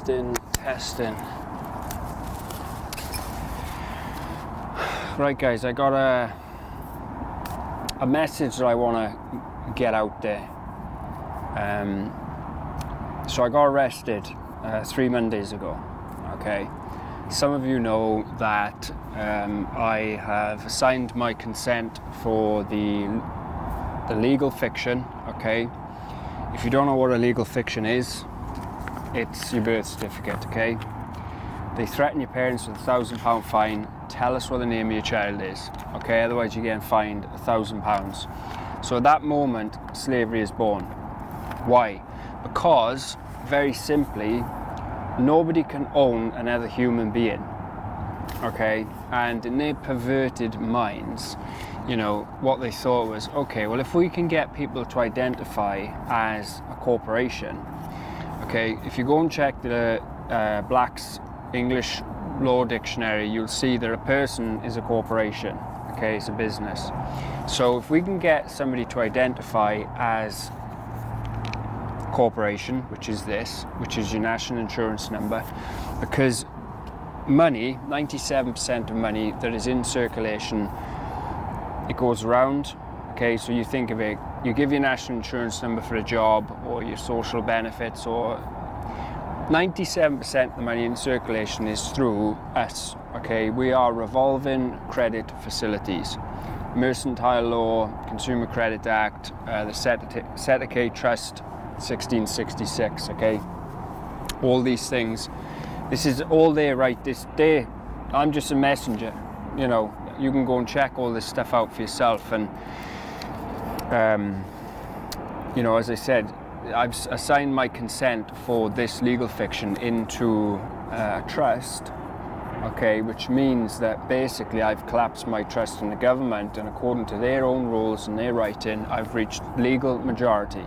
Testing. Right guys, I got a message that I want to get out there. So I got arrested 3 Mondays ago. Okay, some of you know that I have signed my consent for the legal fiction. Okay, if you don't know what a legal fiction is, it's your birth certificate. Okay, they threaten your parents with £1,000 fine. Tell us what the name of your child is. Okay, otherwise you're getting fined £1,000. So at that moment, slavery is born. Why? Because, very simply, nobody can own another human being. Okay, and in their perverted minds, you know, what they thought was, okay, well, if we can get people to identify as a corporation, okay, if you go and check the Black's English Law Dictionary, you'll see that a person is a corporation. Okay, it's a business. So if we can get somebody to identify as corporation, which is this, which is your national insurance number, because money, 97% of money that is in circulation, it goes around. Okay, so you think of it, you give your national insurance number for a job or your social benefits, or 97% of the money in circulation is through us. Okay, we are revolving credit facilities. Mercantile Law, Consumer Credit Act, the Swansea Trust 1666. Okay, all these things. This is all there, right? This day, I'm just a messenger. You know, you can go and check all this stuff out for yourself. And you know, as I said, I've assigned my consent for this legal fiction into a trust, okay, which means that basically I've collapsed my trust in the government, and according to their own rules and their writing, I've reached legal majority.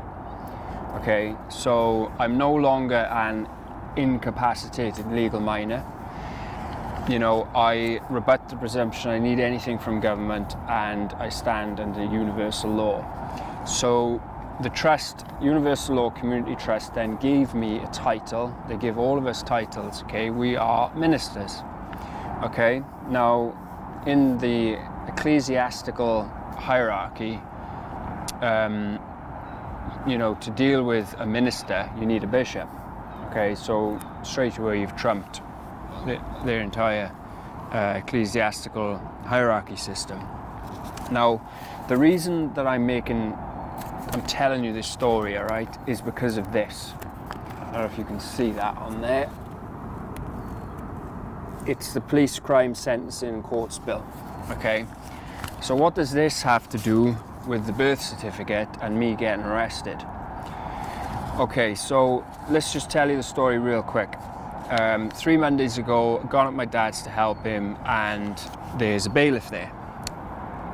Okay, so I'm no longer an incapacitated legal minor. You know, I rebut the presumption I need anything from government, and I stand under universal law. So the trust, Universal Law Community Trust, then gave me a title. They give all of us titles. Okay, we are ministers. Okay, now in the ecclesiastical hierarchy, you know, to deal with a minister, you need a bishop. Okay, so straight away you've trumped their entire ecclesiastical hierarchy system. Now, the reason that I'm telling you this story, all right, is because of this. I don't know if you can see that on there. It's the police crime sentencing courts bill. Okay, so what does this have to do with the birth certificate and me getting arrested? Okay, so let's just tell you the story real quick. 3 Mondays ago, I gone up my dad's to help him, and there's a bailiff there.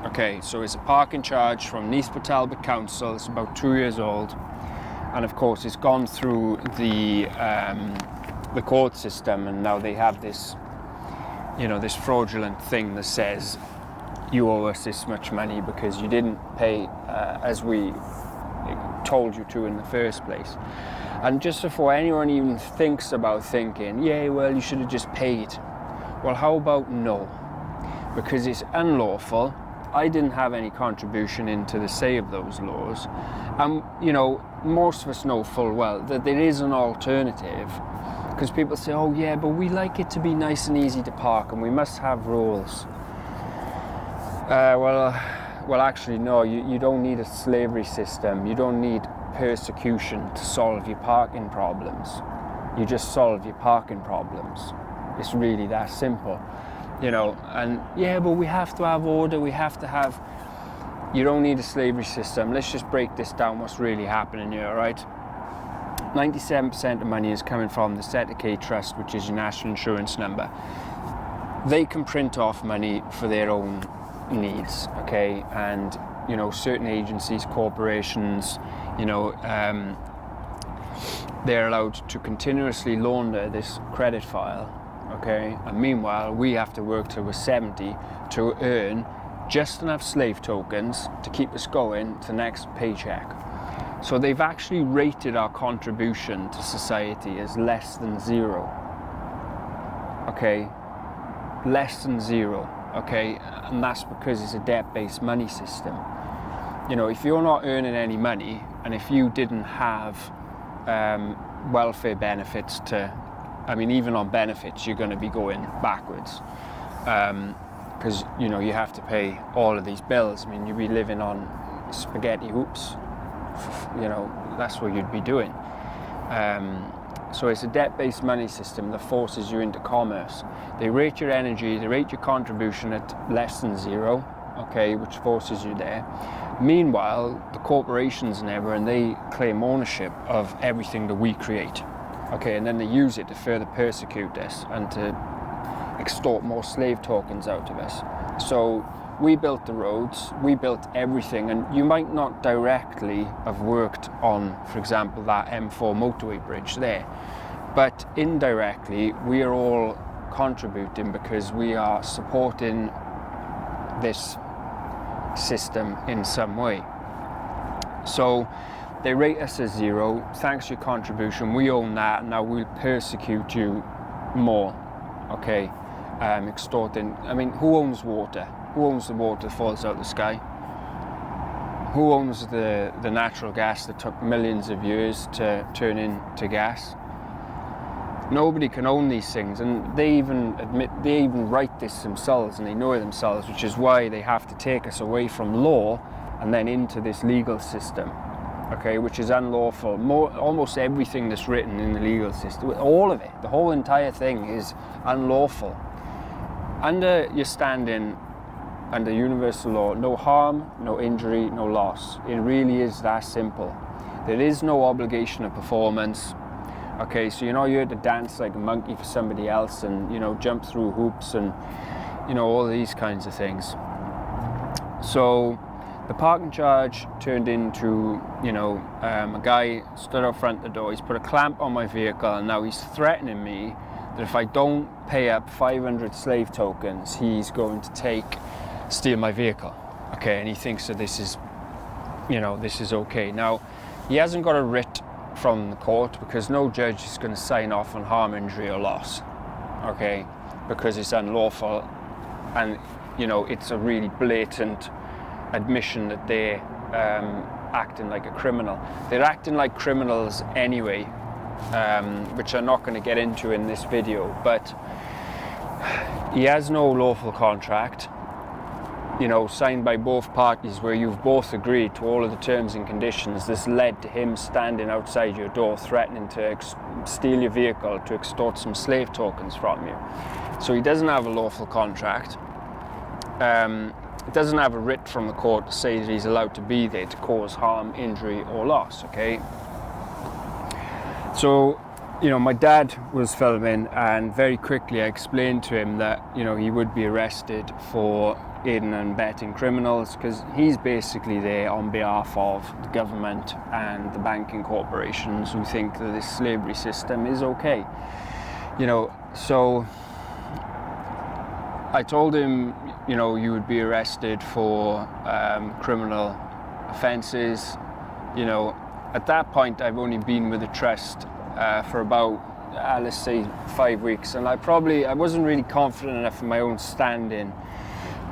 Okay, so it's a parking charge from Nice Port Talbot Council. It's about 2 years old, and of course it's gone through the court system, and now they have this, you know, this fraudulent thing that says you owe us this much money because you didn't pay as we told you to in the first place. And just before anyone even thinks about thinking, yeah, well, you should have just paid. Well, how about no? Because it's unlawful. I didn't have any contribution into the say of those laws. And, you know, most of us know full well that there is an alternative. Because people say, oh yeah, but we like it to be nice and easy to park and we must have rules. Well, actually, no, you don't need a slavery system. You don't need persecution to solve your parking problems. You just solve your parking problems. It's really that simple, you know. And yeah, but we have to have order. We have to have. You don't need a slavery system. Let's just break this down. What's really happening here, all right? 97% of money is coming from the Swansea Trust, which is your national insurance number. They can print off money for their own needs, okay? And, you know, certain agencies, corporations, you know, they're allowed to continuously launder this credit file, okay? And meanwhile, we have to work till we're 70 to earn just enough slave tokens to keep us going to the next paycheck. So they've actually rated our contribution to society as less than zero. Okay, less than zero. Okay, and that's because it's a debt-based money system. You know, if you're not earning any money, and if you didn't have welfare benefits I mean, even on benefits, you're going to be going backwards. Because, you know, you have to pay all of these bills. I mean, you'd be living on spaghetti hoops. You know, that's what you'd be doing. So it's a debt-based money system that forces you into commerce. They rate your energy, they rate your contribution at less than zero, okay, which forces you there. Meanwhile, the corporations and they claim ownership of everything that we create, okay, and then they use it to further persecute us and to extort more slave tokens out of us. So we built the roads, we built everything, and you might not directly have worked on, for example, that M4 motorway bridge there, but indirectly we are all contributing because we are supporting this system in some way. So they rate us as zero. Thanks to your contribution, we own that, and now we'll persecute you more, okay? Extorting. I mean, who owns water? Who owns the water that falls out of the sky? Who owns the natural gas that took millions of years to turn into gas? Nobody can own these things, and they even write this themselves, and they know it themselves, which is why they have to take us away from law and then into this legal system, okay, which is unlawful. Almost everything that's written in the legal system, all of it, the whole entire thing is unlawful. Under your standing under universal law, no harm, no injury, no loss. It really is that simple. There is no obligation of performance. Okay, so you're not here to dance like a monkey for somebody else and, you know, jump through hoops and, you know, all these kinds of things. So the parking charge turned into, you know, a guy stood out front the door, he's put a clamp on my vehicle, and now he's threatening me that if I don't pay up 500 slave tokens, he's going to steal my vehicle. Okay, and he thinks that this is, you know, this is okay. Now, he hasn't got a writ from the court because no judge is going to sign off on harm, injury or loss, okay, because it's unlawful, and, you know, it's a really blatant admission that they're acting like a criminal. They're acting like criminals anyway, which I'm not going to get into in this video, but he has no lawful contract, you know, signed by both parties where you've both agreed to all of the terms and conditions. This led to him standing outside your door threatening to steal your vehicle, to extort some slave tokens from you. So he doesn't have a lawful contract. It doesn't have a writ from the court to say that he's allowed to be there to cause harm, injury or loss, okay? So, you know, my dad was filming, and very quickly I explained to him that, you know, he would be arrested for aiding and abetting criminals, because he's basically there on behalf of the government and the banking corporations who think that this slavery system is okay. You know, so I told him, you know, you would be arrested for criminal offences. You know, at that point I've only been with the trust for about, let's say 5 weeks, and I wasn't really confident enough in my own standing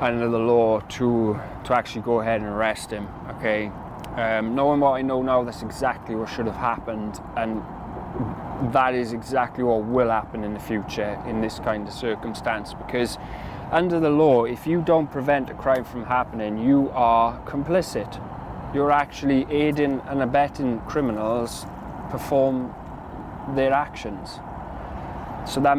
under the law to actually go ahead and arrest him, okay? Knowing what I know now, that's exactly what should have happened, and that is exactly what will happen in the future in this kind of circumstance, because under the law, if you don't prevent a crime from happening, you are complicit. You're actually aiding and abetting criminals perform their actions. So that